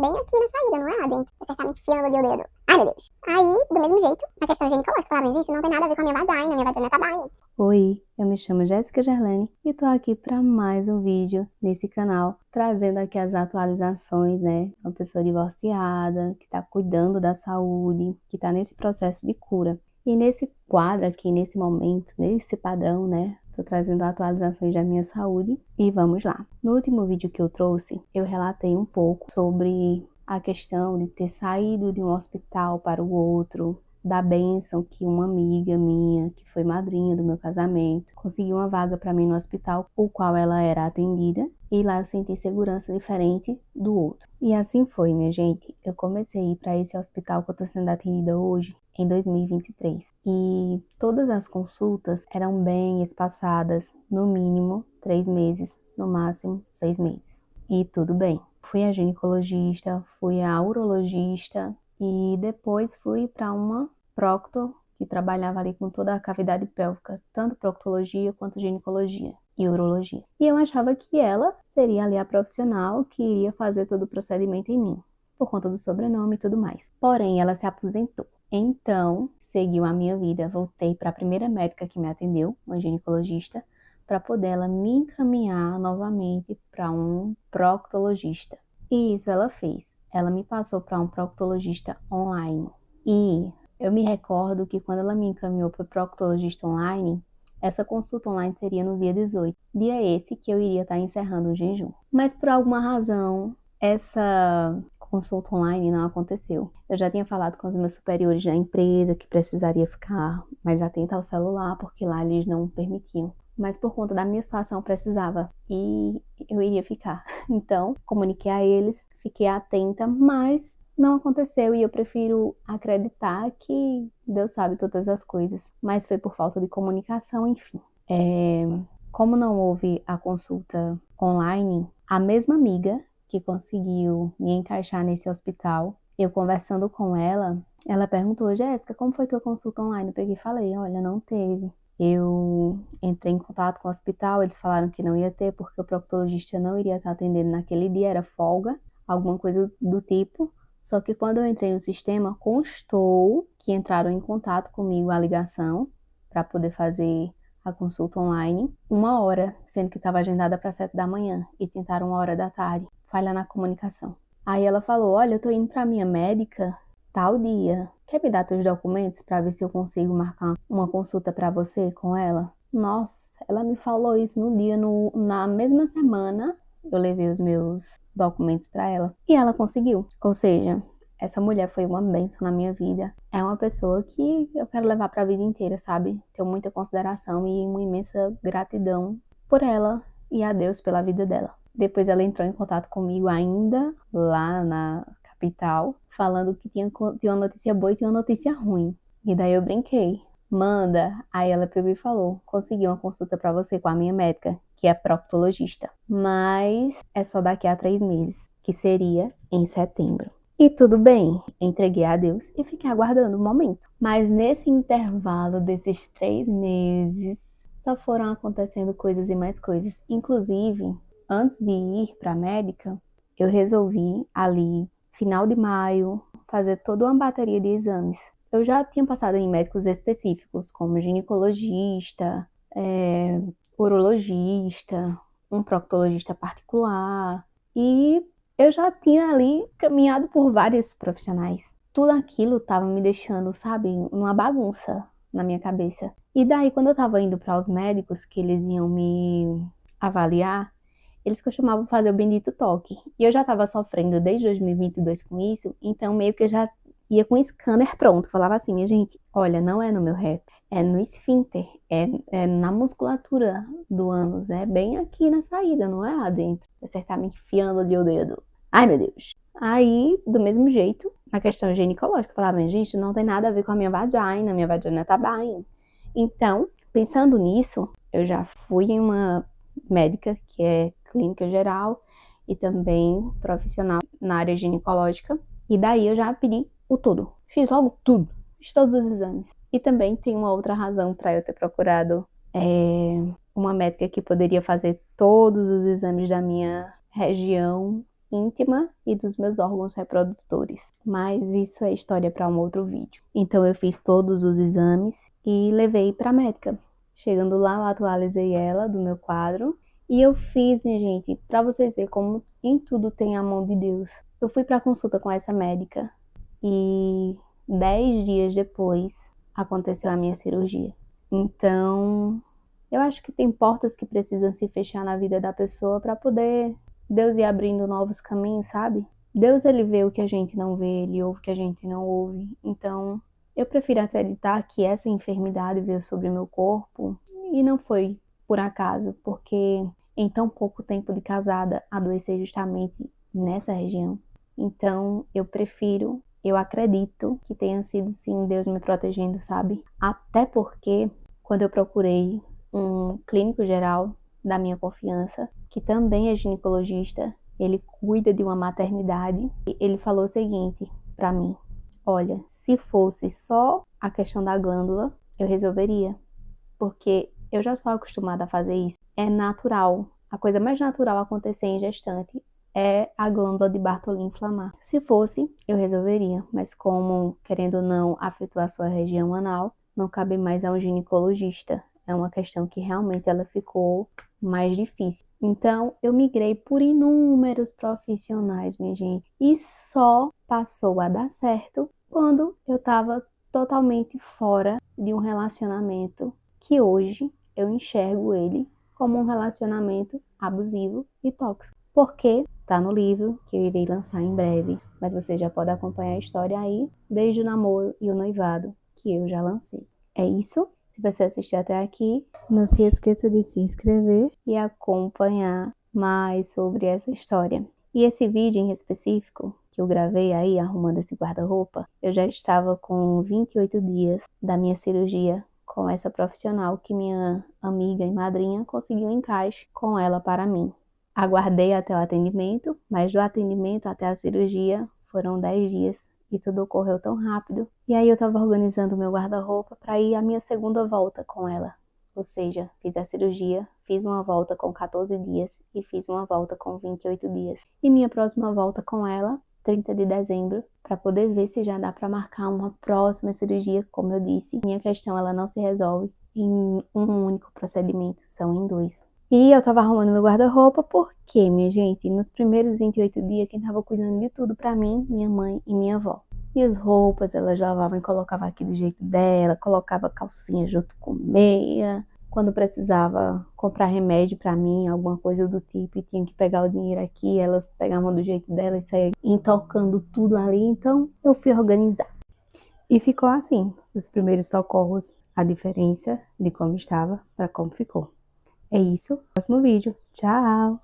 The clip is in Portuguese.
bem aqui na saída, não é lá dentro. Você tá me enfiando ali o dedo. Ai, meu Deus. Aí, do mesmo jeito, na questão ginecológica, falava, gente, não tem nada a ver com a minha vagina tá bem. Oi, eu me chamo Jéssica Gerlene e tô aqui para mais um vídeo nesse canal, trazendo aqui as atualizações, né? Uma pessoa divorciada, que tá cuidando da saúde, que tá nesse processo de cura. E nesse quadro aqui, nesse momento, nesse padrão, né? Tô trazendo atualizações da minha saúde e vamos lá. No último vídeo que eu trouxe, eu relatei um pouco sobre a questão de ter saído de um hospital para o outro, da bênção que uma amiga minha, que foi madrinha do meu casamento, conseguiu uma vaga para mim no hospital, o qual ela era atendida, e lá eu senti segurança diferente do outro. E assim foi, minha gente. Eu comecei a ir para esse hospital que eu tô sendo atendida hoje, em 2023. E todas as consultas eram bem espaçadas, no mínimo 3 meses, no máximo 6 meses. E tudo bem. Fui a ginecologista, fui a urologista, e depois fui para uma procto que trabalhava ali com toda a cavidade pélvica, tanto proctologia quanto ginecologia e urologia. E eu achava que ela seria ali a profissional que iria fazer todo o procedimento em mim, por conta do sobrenome e tudo mais. Porém, ela se aposentou. Então, seguiu a minha vida. Voltei para a primeira médica que me atendeu, uma ginecologista, para poder ela me encaminhar novamente para um proctologista. E isso ela fez. Ela me passou para um proctologista online. E eu me recordo que quando ela me encaminhou para o proctologista online, essa consulta online seria no dia 18. Dia esse que eu iria estar encerrando o jejum. Mas por alguma razão, essa consulta online não aconteceu. Eu já tinha falado com os meus superiores da empresa que precisaria ficar mais atenta ao celular, porque lá eles não permitiam. Mas por conta da minha situação precisava e eu iria ficar. Então, comuniquei a eles, fiquei atenta, mas não aconteceu e eu prefiro acreditar que Deus sabe todas as coisas. Mas foi por falta de comunicação, enfim. Como não houve a consulta online, a mesma amiga que conseguiu me encaixar nesse hospital, eu conversando com ela, ela perguntou, Jéssica, como foi tua consulta online? Eu peguei e falei, olha, não teve. Eu entrei em contato com o hospital, eles falaram que não ia ter porque o proctologista não iria estar atendendo naquele dia, era folga, alguma coisa do tipo. Só que quando eu entrei no sistema, constou que entraram em contato comigo a ligação para poder fazer a consulta online, 1 hora, sendo que estava agendada para 7 da manhã e tentaram 1 hora da tarde, falha na comunicação. Aí ela falou, olha, eu tô indo para minha médica tal dia, quer me dar teus documentos para ver se eu consigo marcar uma consulta para você com ela? Nossa, ela me falou isso no dia, na mesma semana, eu levei os meus documentos para ela e ela conseguiu. Ou seja, essa mulher foi uma bênção na minha vida. É uma pessoa que eu quero levar para a vida inteira, sabe? Tenho muita consideração e uma imensa gratidão por ela e a Deus pela vida dela. Depois ela entrou em contato comigo ainda lá na capital, falando que tinha uma notícia boa e tinha uma notícia ruim. E daí eu brinquei. Manda. Aí ela pegou e falou, consegui uma consulta para você com a minha médica, que é proctologista. Mas é só daqui a 3 meses, que seria em setembro. E tudo bem, entreguei a Deus e fiquei aguardando o momento. Mas nesse intervalo desses 3 meses, só foram acontecendo coisas e mais coisas. Inclusive, antes de ir para a médica, eu resolvi ali, final de maio, fazer toda uma bateria de exames. Eu já tinha passado em médicos específicos, como ginecologista, urologista, um proctologista particular, e eu já tinha ali caminhado por vários profissionais. Tudo aquilo estava me deixando, sabe, uma bagunça na minha cabeça. E daí, quando eu estava indo para os médicos, que eles iam me avaliar, eles costumavam fazer o bendito toque. E eu já estava sofrendo desde 2022 com isso, então meio que eu já ia com o scanner pronto. Falava assim, minha gente, olha, não é no meu reto, é no esfíncter, é na musculatura do ânus, é bem aqui na saída, não é lá dentro. Você tá me enfiando ali o dedo. Ai, meu Deus. Aí, do mesmo jeito, na questão ginecológica, eu falava, minha gente, não tem nada a ver com a minha vagina tá bem. Então, pensando nisso, eu já fui em uma médica que é clínica geral e também profissional na área ginecológica. E daí eu já pedi o tudo. Fiz logo tudo. Fiz todos os exames. E também tem uma outra razão para eu ter procurado uma médica que poderia fazer todos os exames da minha região íntima e dos meus órgãos reprodutores. Mas isso é história para um outro vídeo. Então eu fiz todos os exames e levei para a médica. Chegando lá, eu atualizei ela do meu quadro. E eu fiz, minha gente, para vocês verem como em tudo tem a mão de Deus. Eu fui para consulta com essa médica e 10 dias depois aconteceu a minha cirurgia. Então, eu acho que tem portas que precisam se fechar na vida da pessoa para poder Deus ir abrindo novos caminhos, sabe? Deus, ele vê o que a gente não vê, ele ouve o que a gente não ouve. Então, eu prefiro acreditar que essa enfermidade veio sobre o meu corpo e não foi por acaso, porque em tão pouco tempo de casada adoeci justamente nessa região. Então, eu acredito que tenha sido sim Deus me protegendo, sabe? Até porque quando eu procurei um clínico geral da minha confiança, que também é ginecologista, ele cuida de uma maternidade, e ele falou o seguinte para mim: olha, se fosse só a questão da glândula, eu resolveria, porque eu já sou acostumada a fazer isso. É natural. A coisa mais natural a acontecer em gestante é a glândula de Bartholin inflamar. Se fosse, eu resolveria, mas como, querendo ou não, afetou a sua região anal, não cabe mais a um ginecologista. É uma questão que realmente ela ficou mais difícil. Então, eu migrei por inúmeros profissionais, minha gente, e só passou a dar certo quando eu estava totalmente fora de um relacionamento que hoje eu enxergo ele como um relacionamento abusivo e tóxico. Porque tá no livro que eu irei lançar em breve, mas você já pode acompanhar a história aí, desde o namoro e o noivado, que eu já lancei. É isso. Se você assistiu até aqui, não se esqueça de se inscrever e acompanhar mais sobre essa história. E esse vídeo em específico, que eu gravei aí arrumando esse guarda-roupa, eu já estava com 28 dias da minha cirurgia com essa profissional que minha amiga e madrinha conseguiu um encaixe com ela para mim. Aguardei até o atendimento, mas do atendimento até a cirurgia foram 10 dias e tudo ocorreu tão rápido. E aí eu estava organizando meu guarda-roupa para ir à minha segunda volta com ela. Ou seja, fiz a cirurgia, fiz uma volta com 14 dias e fiz uma volta com 28 dias. E minha próxima volta com ela, 30 de dezembro, para poder ver se já dá para marcar uma próxima cirurgia. Como eu disse, minha questão ela não se resolve em um único procedimento, são em dois. E eu tava arrumando meu guarda-roupa porque, minha gente, nos primeiros 28 dias, quem tava cuidando de tudo pra mim, minha mãe e minha avó. E as roupas, elas lavavam e colocavam aqui do jeito dela, colocava calcinha junto com meia. Quando precisava comprar remédio pra mim, alguma coisa do tipo, e tinha que pegar o dinheiro aqui, elas pegavam do jeito dela e saíam intocando tudo ali. Então, eu fui organizar. E ficou assim, os primeiros socorros, a diferença de como estava para como ficou. É isso, próximo vídeo. Tchau!